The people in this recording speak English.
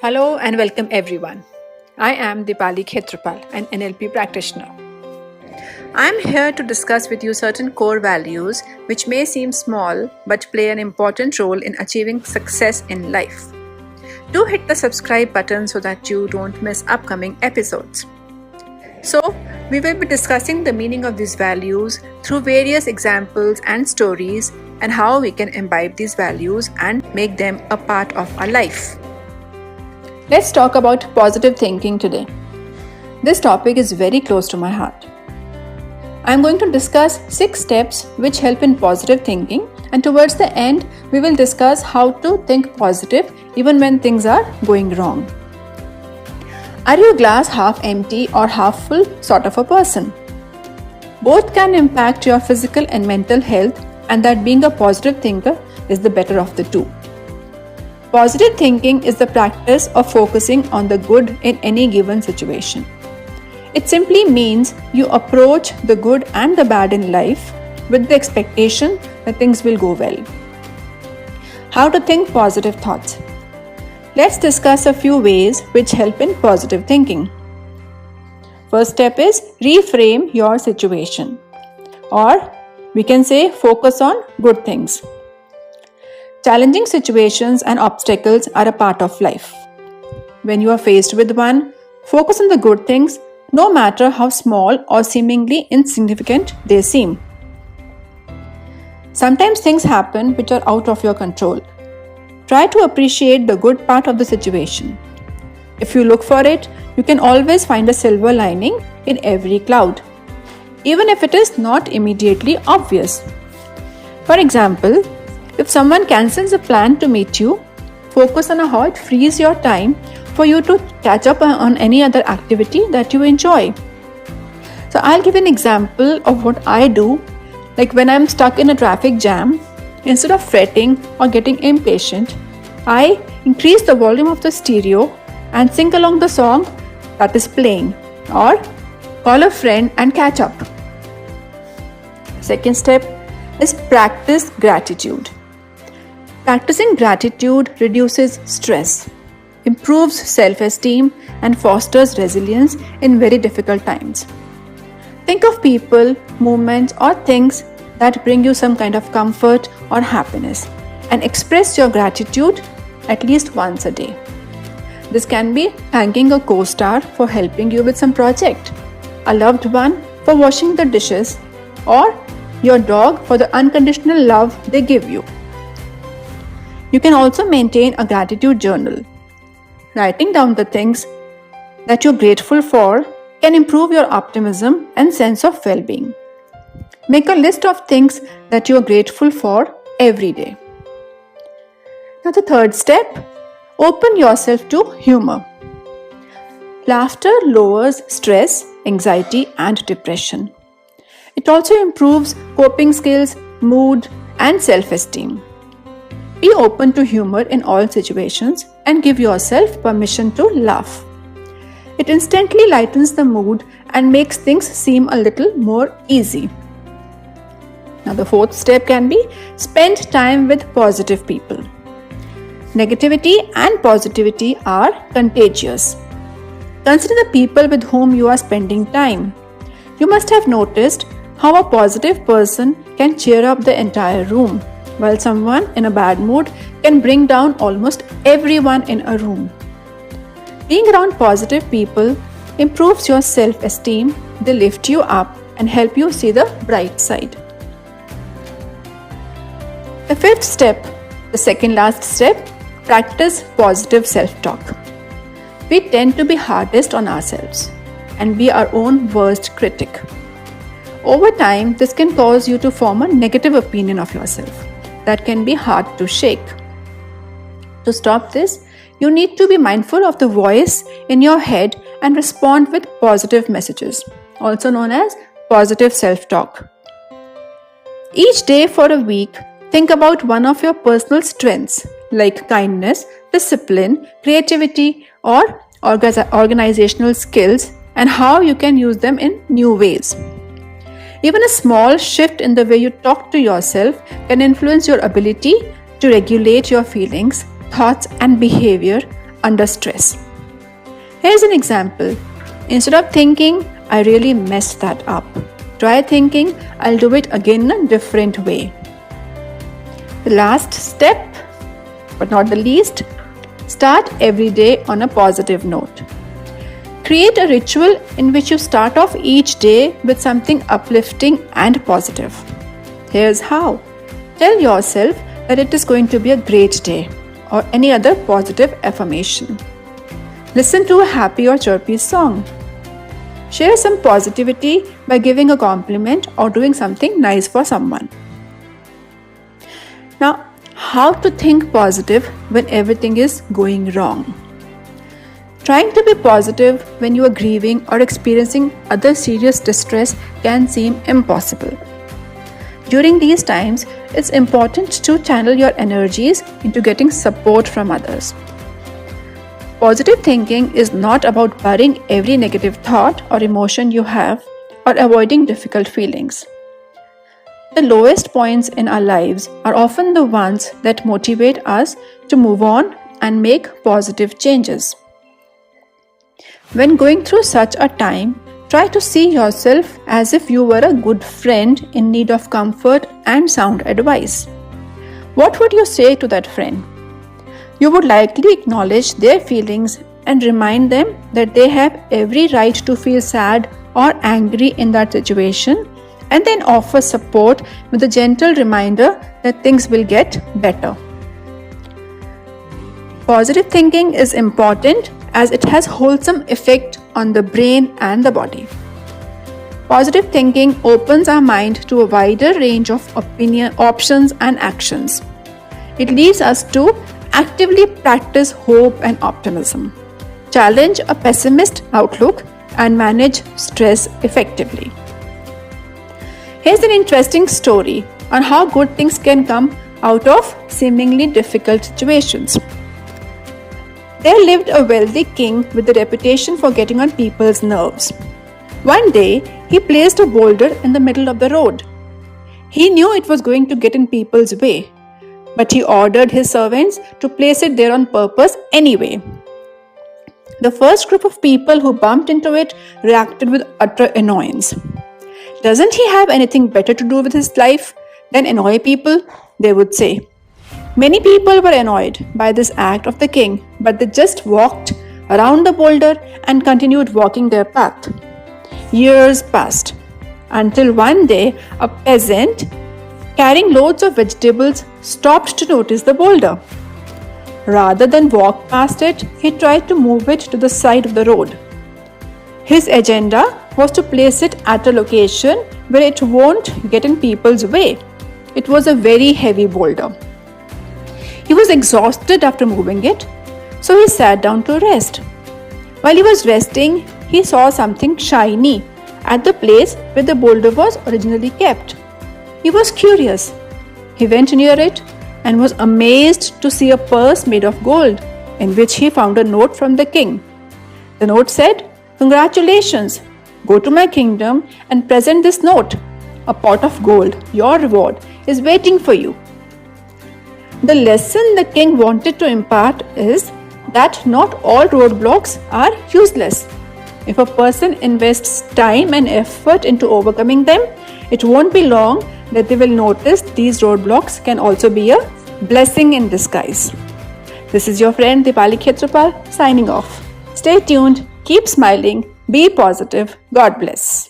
Hello and welcome everyone. I am Deepali Khetrapal, an NLP practitioner. I am here to discuss with you certain core values which may seem small but play an important role in achieving success in life. Do hit the subscribe button so that you don't miss upcoming episodes. So, we will be discussing the meaning of these values through various examples and stories and how we can imbibe these values and make them a part of our life. Let's talk about positive thinking today. This topic is very close to my heart. I am going to discuss 6 steps which help in positive thinking, and towards the end, we will discuss how to think positive even when things are going wrong. Are you a glass half empty or half full sort of a person? Both can impact your physical and mental health, and that being a positive thinker is the better of the two. Positive thinking is the practice of focusing on the good in any given situation. It simply means you approach the good and the bad in life with the expectation that things will go well. How to think positive thoughts? Let's discuss a few ways which help in positive thinking. First step is reframe your situation, or we can say focus on good things. Challenging situations and obstacles are a part of life. When you are faced with one, focus on the good things, no matter how small or seemingly insignificant they seem. Sometimes things happen which are out of your control. Try to appreciate the good part of the situation. If you look for it, you can always find a silver lining in every cloud, even if it is not immediately obvious. For example, if someone cancels a plan to meet you, focus on how it frees your time for you to catch up on any other activity that you enjoy. So I'll give an example of what I do. Like when I'm stuck in a traffic jam, instead of fretting or getting impatient, I increase the volume of the stereo and sing along the song that is playing, or call a friend and catch up. Second step is practice gratitude. Practicing gratitude reduces stress, improves self-esteem, and fosters resilience in very difficult times. Think of people, movements, or things that bring you some kind of comfort or happiness, and express your gratitude at least once a day. This can be thanking a co-star for helping you with some project, a loved one for washing the dishes, or your dog for the unconditional love they give you. You can also maintain a gratitude journal. Writing down the things that you're grateful for can improve your optimism and sense of well-being. Make a list of things that you are grateful for every day. Now the third step, open yourself to humor. Laughter lowers stress, anxiety, and depression. It also improves coping skills, mood, and self-esteem. Be open to humor in all situations and give yourself permission to laugh. It instantly lightens the mood and makes things seem a little more easy. Now the fourth step can be spend time with positive people. Negativity and positivity are contagious. Consider the people with whom you are spending time. You must have noticed how a positive person can cheer up the entire room, while someone in a bad mood can bring down almost everyone in a room. Being around positive people improves your self-esteem, they lift you up and help you see the bright side. The fifth step, the second last step, practice positive self-talk. We tend to be hardest on ourselves and be our own worst critic. Over time, this can cause you to form a negative opinion of yourself that can be hard to shake. To stop this, you need to be mindful of the voice in your head and respond with positive messages, also known as positive self-talk. Each day for a week, think about one of your personal strengths like kindness, discipline, creativity, or organizational skills, and how you can use them in new ways. Even a small shift in the way you talk to yourself can influence your ability to regulate your feelings, thoughts, and behavior under stress. Here's an example. Instead of thinking, I really messed that up, try thinking, I'll do it again in a different way. The last step, but not the least, start every day on a positive note. Create a ritual in which you start off each day with something uplifting and positive. Here's how. Tell yourself that it is going to be a great day or any other positive affirmation. Listen to a happy or chirpy song. Share some positivity by giving a compliment or doing something nice for someone. Now, how to think positive when everything is going wrong? Trying to be positive when you are grieving or experiencing other serious distress can seem impossible. During these times, it's important to channel your energies into getting support from others. Positive thinking is not about burying every negative thought or emotion you have or avoiding difficult feelings. The lowest points in our lives are often the ones that motivate us to move on and make positive changes. When going through such a time, try to see yourself as if you were a good friend in need of comfort and sound advice. What would you say to that friend? You would likely acknowledge their feelings and remind them that they have every right to feel sad or angry in that situation, and then offer support with a gentle reminder that things will get better. Positive thinking is important as it has wholesome effect on the brain and the body. Positive thinking opens our mind to a wider range of options and actions. It leads us to actively practice hope and optimism, challenge a pessimist outlook, and manage stress effectively. Here's an interesting story on how good things can come out of seemingly difficult situations. There lived a wealthy king with a reputation for getting on people's nerves. One day, he placed a boulder in the middle of the road. He knew it was going to get in people's way, but he ordered his servants to place it there on purpose anyway. The first group of people who bumped into it reacted with utter annoyance. Doesn't he have anything better to do with his life than annoy people? They would say. Many people were annoyed by this act of the king, but they just walked around the boulder and continued walking their path. Years passed until one day a peasant carrying loads of vegetables stopped to notice the boulder. Rather than walk past it, he tried to move it to the side of the road. His agenda was to place it at a location where it won't get in people's way. It was a very heavy boulder. He was exhausted after moving it, so he sat down to rest. While he was resting, he saw something shiny at the place where the boulder was originally kept. He was curious. He went near it and was amazed to see a purse made of gold, in which he found a note from the king. The note said, "Congratulations! Go to my kingdom and present this note. A pot of gold, your reward, is waiting for you." The lesson the king wanted to impart is that not all roadblocks are useless. If a person invests time and effort into overcoming them, it won't be long that they will notice these roadblocks can also be a blessing in disguise. This is your friend Deepali Khetrapal signing off. Stay tuned, keep smiling, be positive. God bless.